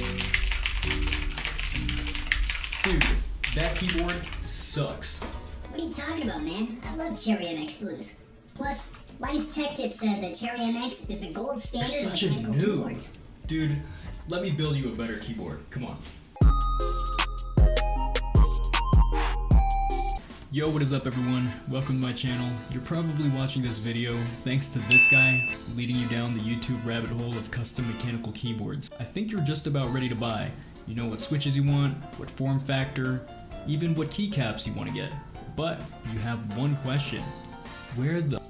Dude, that keyboard sucks. What are you talking about, man? I love Cherry MX Blues. Plus, Linus Tech Tip said that Cherry MX is the gold standard of Such a mechanical noob. keyboards. Dude, let me build you a better keyboard. Come on. Yo, what is up everyone? Welcome to my channel. You're probably watching this video thanks to this guy leading you down the YouTube rabbit hole of custom mechanical keyboards. I think you're just about ready to buy. You know what switches you want, what form factor, even what keycaps you want to get. But you have one question. Where the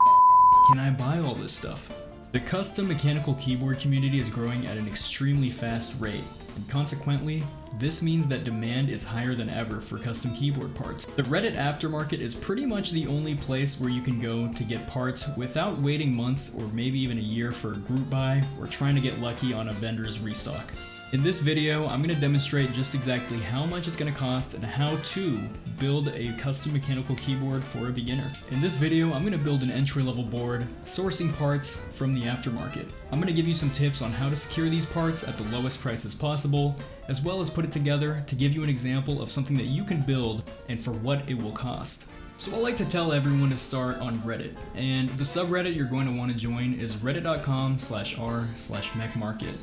can I buy all this stuff? The custom mechanical keyboard community is growing at an extremely fast rate, and consequently, this means that demand is higher than ever for custom keyboard parts. The Reddit aftermarket is pretty much the only place where you can go to get parts without waiting months or maybe even a year for a group buy or trying to get lucky on a vendor's restock. In this video, I'm going to demonstrate just exactly how much it's going to cost and how to build a custom mechanical keyboard for a beginner. In this video, I'm going to build an entry-level board, sourcing parts from the aftermarket. I'm going to give you some tips on how to secure these parts at the lowest prices possible, as well as put it together to give you an example of something that you can build and for what it will cost. So I like to tell everyone to start on Reddit, and the subreddit you're going to want to join is reddit.com/r/mechmarket.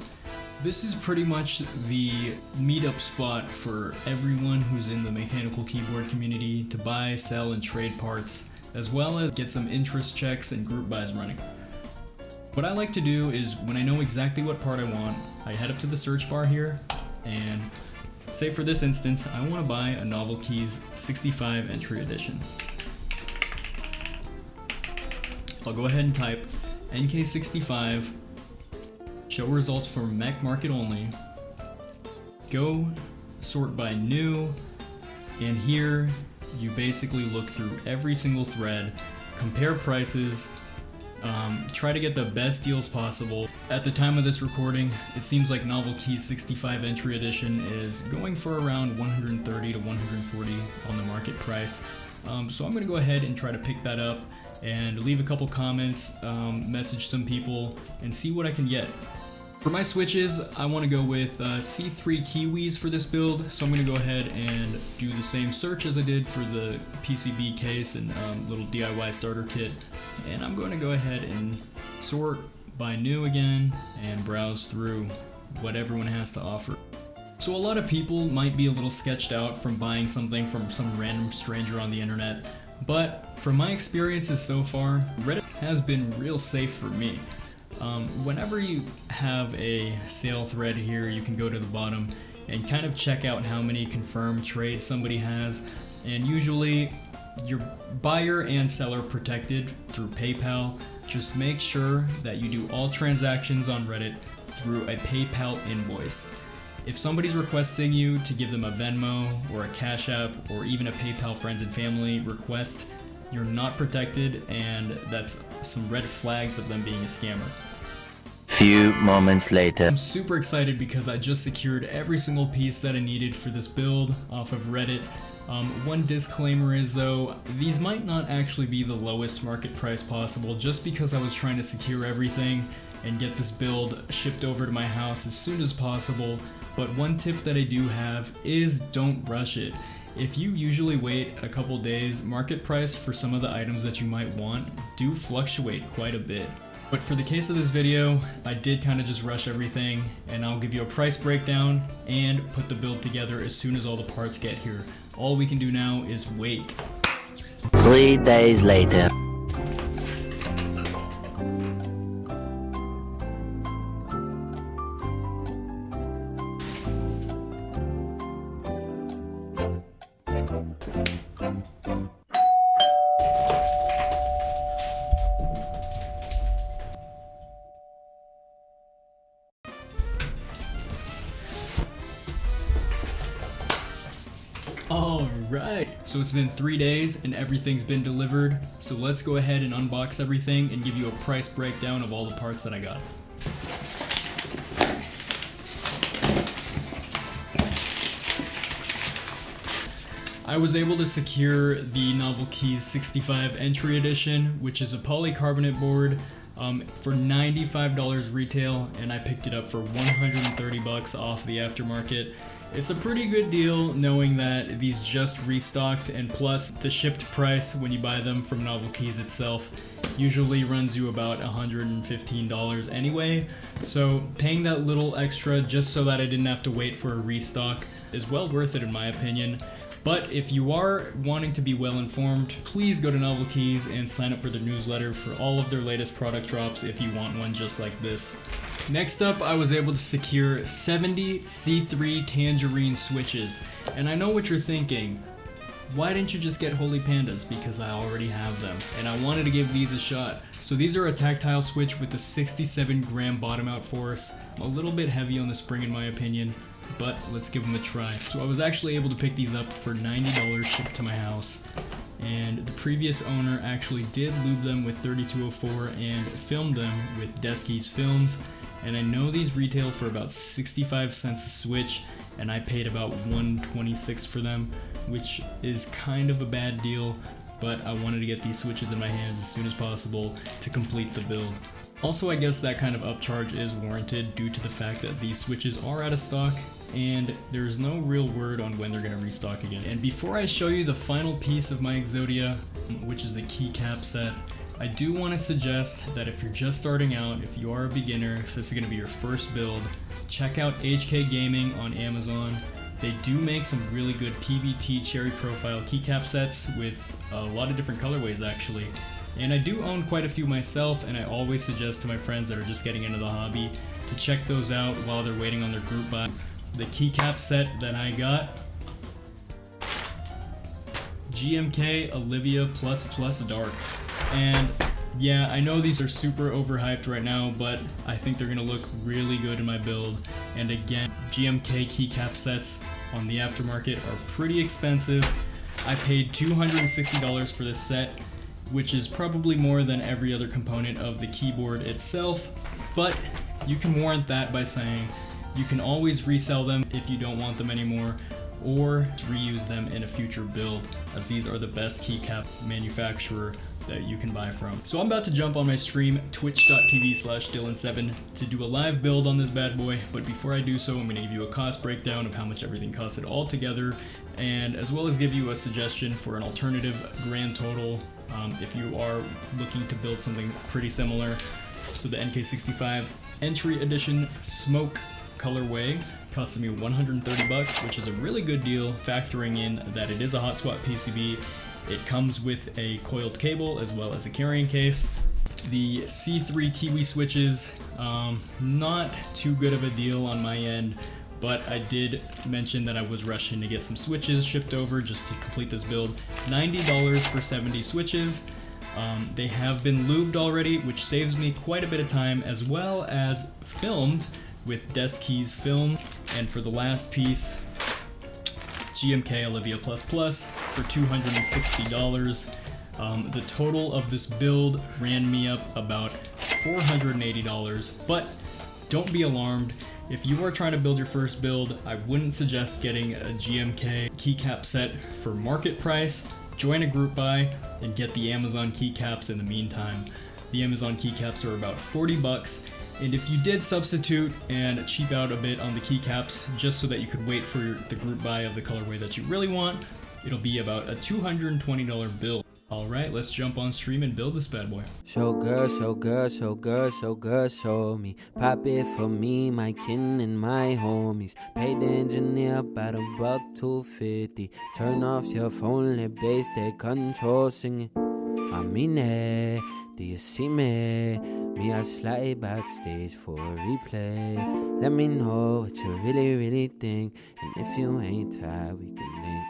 This is pretty much the meetup spot for everyone who's in the mechanical keyboard community to buy, sell, and trade parts, as well as get some interest checks and group buys running. What I like to do is when I know exactly what part I want, I head up to the search bar here and say for this instance, I want to buy a Novel Keys 65 entry edition. I'll go ahead and type NK65, show results for Mech Market only, go sort by new, and here you basically look through every single thread, compare prices, try to get the best deals possible. At the time of this recording, it seems like Novel Keys 65 entry edition is going for around 130 to 140 on the market price. So I'm going to go ahead and try to pick that up and leave a couple comments, message some people, and see what I can get. For my switches, I want to go with C3 Kiwis for this build, so I'm going to go ahead and do the same search as I did for the PCB case and little DIY starter kit, and I'm going to go ahead and sort by new again and browse through what everyone has to offer. So a lot of people might be a little sketched out from buying something from some random stranger on the internet, but from my experiences so far, Reddit has been real safe for me. Whenever you have a sale thread here, you can go to the bottom and kind of check out how many confirmed trades somebody has, and usually your buyer and seller protected through PayPal. Just make sure that you do all transactions on Reddit through a PayPal invoice. If somebody's requesting you to give them a Venmo or a Cash App or even a PayPal friends and family request, you're not protected, and that's some red flags of them being a scammer. Few moments later. I'm super excited because I just secured every single piece that I needed for this build off of Reddit. One disclaimer is though, these might not actually be the lowest market price possible just because I was trying to secure everything and get this build shipped over to my house as soon as possible. But one tip that I do have is don't rush it. If you usually wait a couple days, market price for some of the items that you might want do fluctuate quite a bit. But for the case of this video, I did kind of just rush everything, and I'll give you a price breakdown and put the build together as soon as all the parts get here. All we can do now is wait. 3 days later. Alright, so it's been 3 days and everything's been delivered, so let's go ahead and unbox everything and give you a price breakdown of all the parts that I got. I was able to secure the Novel Keys 65 entry edition, which is a polycarbonate board for $95 retail, and I picked it up for 130 bucks off the aftermarket. It's a pretty good deal knowing that these just restocked, and plus the shipped price when you buy them from Novel Keys itself usually runs you about $115 anyway, so paying that little extra just so that I didn't have to wait for a restock is well worth it in my opinion. But if you are wanting to be well informed, please go to Novel Keys and sign up for their newsletter for all of their latest product drops if you want one just like this. Next up, I was able to secure 70 C3 Tangerine switches. And I know what you're thinking, why didn't you just get Holy Pandas? Because I already have them, and I wanted to give these a shot. So these are a tactile switch with the 67 gram bottom out force. A little bit heavy on the spring in my opinion, but let's give them a try. So I was actually able to pick these up for $90 shipped to my house. And the previous owner actually did lube them with 3204 and filmed them with Desky's films. And I know these retail for about 65 cents a switch, and I paid about $126 for them, which is kind of a bad deal, but I wanted to get these switches in my hands as soon as possible to complete the build. Also, I guess that kind of upcharge is warranted due to the fact that these switches are out of stock and there's no real word on when they're going to restock again. And before I show you the final piece of my Exodia, which is the Keycap set, I do want to suggest that if you're just starting out, if you are a beginner, if this is going to be your first build, check out HK Gaming on Amazon. They do make some really good PBT cherry profile keycap sets with a lot of different colorways actually. And I do own quite a few myself, and I always suggest to my friends that are just getting into the hobby to check those out while they're waiting on their group buy. The keycap set that I got, GMK Olivia ++ Dark. And yeah, I know these are super overhyped right now, but I think they're gonna look really good in my build. And again, GMK keycap sets on the aftermarket are pretty expensive. I paid $260 for this set, which is probably more than every other component of the keyboard itself, but you can warrant that by saying you can always resell them if you don't want them anymore, or reuse them in a future build, as these are the best keycap manufacturer that you can buy from. So I'm about to jump on my stream, twitch.tv/Dylan7, to do a live build on this bad boy, but before I do so, I'm gonna give you a cost breakdown of how much everything costed all together, and as well as give you a suggestion for an alternative grand total if you are looking to build something pretty similar. So the NK65 Entry Edition Smoke colorway costed me 130 bucks, which is a really good deal factoring in that it is a hot swap PCB. It comes with a coiled cable as well as a carrying case. The C3 Kiwi switches, not too good of a deal on my end, but I did mention that I was rushing to get some switches shipped over just to complete this build. $90 for 70 switches. They have been lubed already, which saves me quite a bit of time, as well as filmed with Desky's film. And for the last piece, GMK Olivia ++ for $260. The total of this build ran me up about $480, but don't be alarmed. If you are trying to build your first build, I wouldn't suggest getting a GMK keycap set for market price. Join a group buy and get the Amazon keycaps in the meantime. The Amazon keycaps are about 40 bucks. And if you did substitute and cheap out a bit on the keycaps just so that you could wait for the group buy of the colorway that you really want, it'll be about a $220 build. Alright, let's jump on stream and build this bad boy. So good, so good, so good, so good, show me. Pop it for me, my kin and my homies. Pay the engineer about $1.250. Turn off your phone, let bass take control, singing. I mean it, do you see me? Me, I slide backstage for a replay. Let me know what you really, really think. And if you ain't tired, we can link.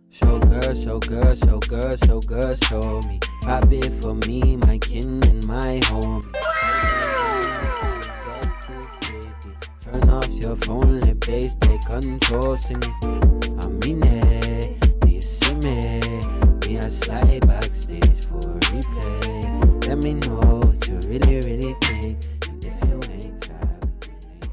So good, so good, so good, so good, show me. Pop it for me, my kin and my homies. Turn off your phone, let bass take control, singing. I mean it, do you see me? Me, I slide backstage for a replay. Let me know what you really, really think. And if you ain't tired, we can link.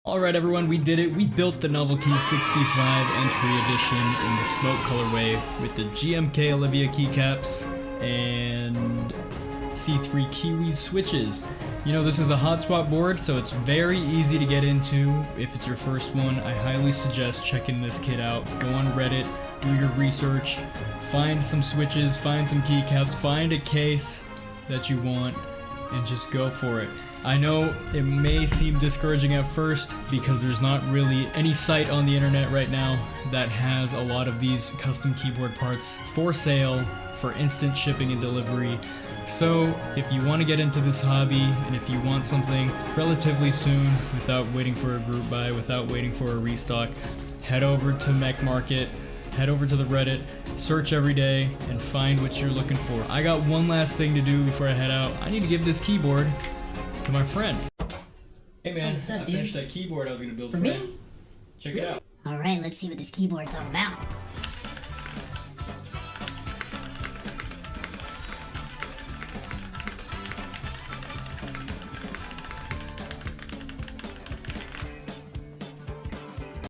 Alright everyone, we did it. We built the Novelty 65 entry edition in the smoke colorway with the GMK Olivia keycaps and C3 Kiwi switches. You know, this is a hotspot board, so it's very easy to get into. If it's your first one, I highly suggest checking this kit out. Go on Reddit, do your research, find some switches, find some keycaps, find a case that you want, and just go for it. I know it may seem discouraging at first because there's not really any site on the internet right now that has a lot of these custom keyboard parts for sale for instant shipping and delivery. So if you want to get into this hobby and if you want something relatively soon without waiting for a group buy, without waiting for a restock, head over to Mech Market, head over to the Reddit, search every day and find what you're looking for. I got one last thing to do before I head out. I need to give this keyboard to my friend. Hey man, what's up, I dude? finished that keyboard I was gonna build For for me? you. Check it out. Alright, let's see what this keyboard's all about.